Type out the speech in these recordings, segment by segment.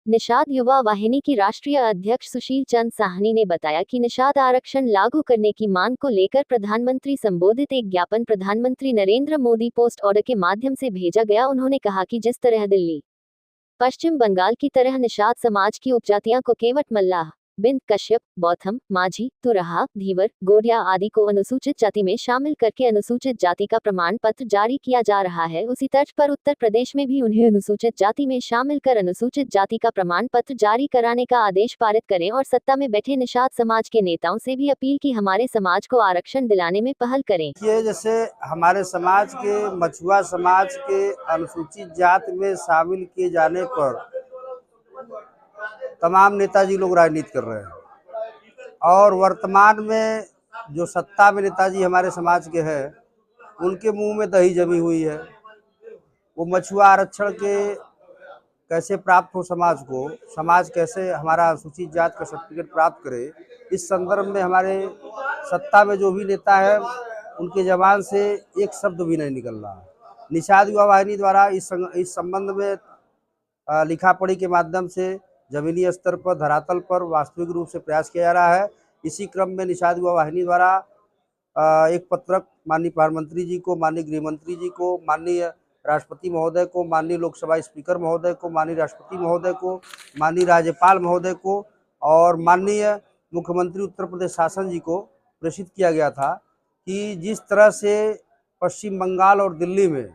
निषाद युवा वाहिनी की राष्ट्रीय अध्यक्ष सुशील चंद साहनी ने बताया कि निषाद आरक्षण लागू करने की मांग को लेकर प्रधानमंत्री संबोधित एक ज्ञापन प्रधानमंत्री नरेंद्र मोदी पोस्ट ऑर्डर के माध्यम से भेजा गया। उन्होंने कहा कि जिस तरह दिल्ली, पश्चिम बंगाल की तरह निषाद समाज की उपजातियां को केवट मल्लाह, बिंद, कश्यप, बौथम, माझी, तुरहा, धीवर, गोरिया आदि को अनुसूचित जाति में शामिल करके अनुसूचित जाति का प्रमाण पत्र जारी किया जा रहा है, उसी तर्ज पर उत्तर प्रदेश में भी उन्हें अनुसूचित जाति में शामिल कर अनुसूचित जाति का प्रमाण पत्र जारी कराने का आदेश पारित करें और सत्ता में बैठे निषाद समाज के नेताओं से भी अपील की हमारे समाज को आरक्षण दिलाने में पहल करें। ये जैसे हमारे समाज के मछुआ समाज के अनुसूचित जाति में शामिल किए जाने पर तमाम नेताजी लोग राजनीति कर रहे हैं और वर्तमान में जो सत्ता में नेताजी हमारे समाज के हैं उनके मुंह में दही जमी हुई है। वो मछुआ आरक्षण के कैसे प्राप्त हो समाज कैसे हमारा अनुसूचित जाति का सर्टिफिकेट प्राप्त करे, इस संदर्भ में हमारे सत्ता में जो भी नेता है उनके जबान से एक शब्द भी नहीं निकल रहा। निषाद युवा वाहिनी द्वारा इस संबंध में लिखा पढ़ी के माध्यम से जमीनी स्तर पर, धरातल पर वास्तविक रूप से प्रयास किया जा रहा है। इसी क्रम में निषाद युवा वाहिनी द्वारा एक पत्रक माननीय प्रधानमंत्री जी को, माननीय गृह मंत्री जी को, माननीय राष्ट्रपति महोदय को, माननीय लोकसभा स्पीकर महोदय को, माननीय राष्ट्रपति महोदय को, माननीय राज्यपाल महोदय को और माननीय मुख्यमंत्री उत्तर प्रदेश शासन जी को प्रेषित किया गया था कि जिस तरह से पश्चिम बंगाल और दिल्ली में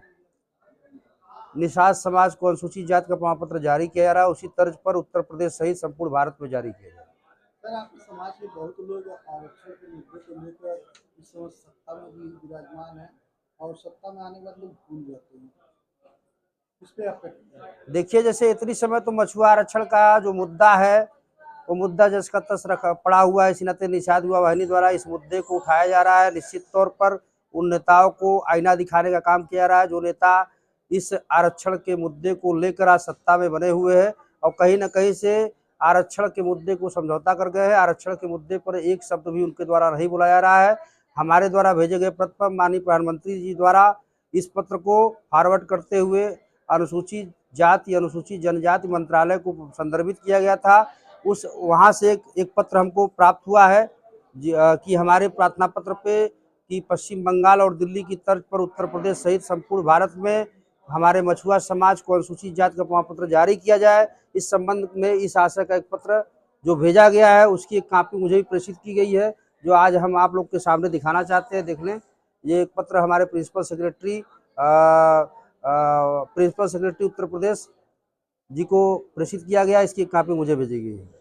निषाद समाज को अनुसूचित जाति का प्रमाण पत्र जारी किया जा रहा है, उसी तर्ज पर उत्तर प्रदेश सहित संपूर्ण भारत में जारी किया जाए। सर, आपके समाज के बहुत लोग आरक्षण के मुद्दे को लेकर इस समय सत्ता में भी विराजमान है और सत्ता में आने के बाद लोग भूल जाते हैं, इस पे आप देखिए, जैसे इतनी समय तो मछुआ आरक्षण का जो मुद्दा है वो मुद्दा जिसका तस रखा पड़ा हुआ है, इसी नाते निषाद युवा वाहिनी द्वारा इस मुद्दे को उठाया जा रहा है। निश्चित तौर पर उन नेताओं को आईना दिखाने का काम किया जा रहा है जो नेता इस आरक्षण के मुद्दे को लेकर आज सत्ता में बने हुए हैं और कहीं न कहीं से आरक्षण के मुद्दे को समझौता कर गए हैं। आरक्षण के मुद्दे पर एक शब्द भी उनके द्वारा नहीं बुलाया जा रहा है। हमारे द्वारा भेजे गए पत्र पर माननीय प्रधानमंत्री जी द्वारा इस पत्र को फॉरवर्ड करते हुए अनुसूचित जाति, अनुसूचित जनजाति मंत्रालय को संदर्भित किया गया था। उस वहाँ से एक पत्र हमको प्राप्त हुआ है कि हमारे प्रार्थना पत्र पे कि पश्चिम बंगाल और दिल्ली की तर्ज पर उत्तर प्रदेश सहित संपूर्ण भारत में हमारे मछुआ समाज को अनुसूचित जाति का प्रमाण पत्र जारी किया जाए। इस संबंध में इस आशय का एक पत्र जो भेजा गया है उसकी एक कॉपी मुझे भी प्रेषित की गई है, जो आज हम आप लोग के सामने दिखाना चाहते हैं। देख लें, ये एक पत्र हमारे प्रिंसिपल सेक्रेटरी उत्तर प्रदेश जी को प्रेषित किया गया, इसकी एक कॉपी मुझे भेजी गई है।